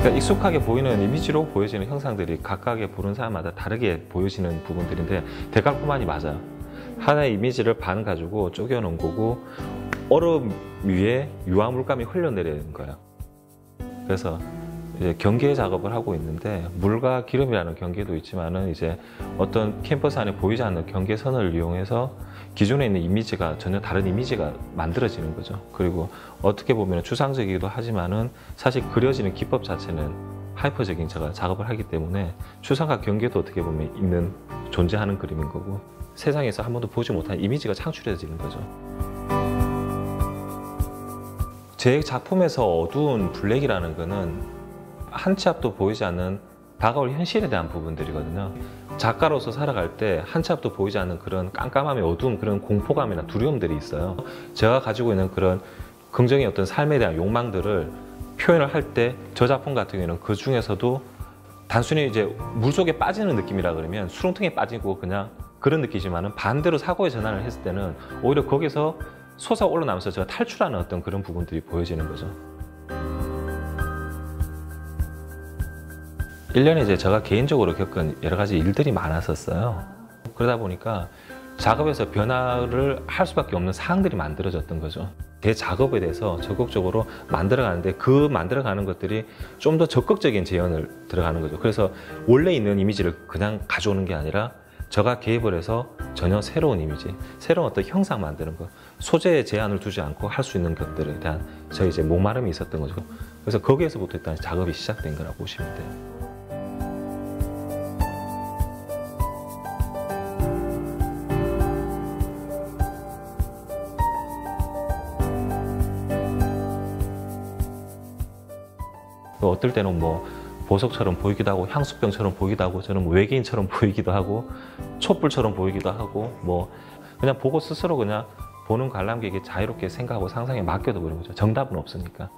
그러니까 익숙하게 보이는 이미지로 보여지는 형상들이 각각의 보는 사람마다 다르게 보여지는 부분들인데 데칼코마니 맞아요. 하나의 이미지를 반 가지고 쪼개 놓은 거고 얼음 위에 유화 물감이 흘러내리는 거예요. 그래서 이제 경계 작업을 하고 있는데 물과 기름이라는 경계도 있지만은 이제 어떤 캠퍼스 안에 보이지 않는 경계선을 이용해서 기존에 있는 이미지가 전혀 다른 이미지가 만들어지는 거죠. 그리고 어떻게 보면 추상적이기도 하지만은 사실 그려지는 기법 자체는 하이퍼적인 제가 작업을 하기 때문에 추상과 경계도 어떻게 보면 있는 존재하는 그림인 거고 세상에서 한 번도 보지 못한 이미지가 창출해지는 거죠. 제 작품에서 어두운 블랙이라는 거는 한 치 앞도 보이지 않는 다가올 현실에 대한 부분들이거든요. 작가로서 살아갈 때 한 치 앞도 보이지 않는 그런 깜깜함이 어두운 그런 공포감이나 두려움들이 있어요. 제가 가지고 있는 그런 긍정의 어떤 삶에 대한 욕망들을 표현을 할 때 저 작품 같은 경우에는 그 중에서도 단순히 이제 물속에 빠지는 느낌이라 그러면 수렁통에 빠지고 그냥 그런 느낌이지만은 반대로 사고의 전환을 했을 때는 오히려 거기서 솟아 올라나면서 제가 탈출하는 어떤 그런 부분들이 보여지는 거죠. 1년에 이제 제가 개인적으로 겪은 여러 가지 일들이 많았었어요. 그러다 보니까 작업에서 변화를 할 수밖에 없는 상황들이 만들어졌던 거죠. 제 작업에 대해서 적극적으로 만들어가는데 그 만들어가는 것들이 좀 더 적극적인 재현을 들어가는 거죠. 그래서 원래 있는 이미지를 그냥 가져오는 게 아니라 제가 개입을 해서 전혀 새로운 이미지, 새로운 어떤 형상 만드는 것, 소재에 제한을 두지 않고 할 수 있는 것들에 대한 저희 이제 목마름이 있었던 거죠. 그래서 거기에서부터 일단 작업이 시작된 거라고 보시면 돼요. 어떨 때는 뭐 보석처럼 보이기도 하고 향수병처럼 보이기도 하고 저는 뭐 외계인처럼 보이기도 하고 촛불처럼 보이기도 하고 뭐 그냥 보고 스스로 그냥 보는 관람객이 자유롭게 생각하고 상상에 맡겨도 그런 거죠. 정답은 없으니까.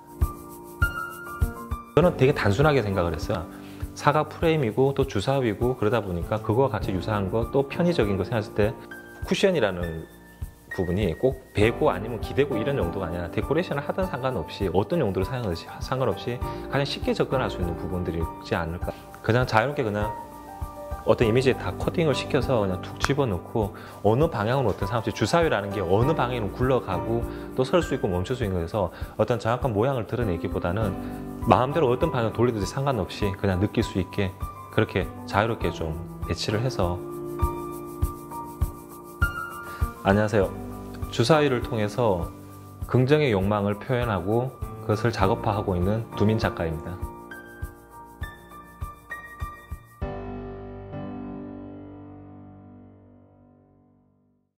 저는 되게 단순하게 생각을 했어요. 사각 프레임이고 또 주사위고 그러다 보니까 그거와 같이 유사한 거 또 편의적인 거 생각했을 때 쿠션이라는 부분이 꼭 배고 아니면 기대고 이런 용도가 아니라 데코레이션을 하든 상관없이 어떤 용도로 사용하든지 상관없이 가장 쉽게 접근할 수 있는 부분들이지 않을까. 그냥 자유롭게 그냥 어떤 이미지에 다 코팅을 시켜서 그냥 툭 집어넣고 어느 방향으로 어떤 상관없이 주사위라는 게 어느 방향으로 굴러가고 또 설 수 있고 멈출 수 있는 거에서 어떤 정확한 모양을 드러내기보다는 마음대로 어떤 방향을 돌리든지 상관없이 그냥 느낄 수 있게 그렇게 자유롭게 좀 배치를 해서. 안녕하세요. 주사위를 통해서 긍정의 욕망을 표현하고 그것을 작업화하고 있는 두민 작가입니다.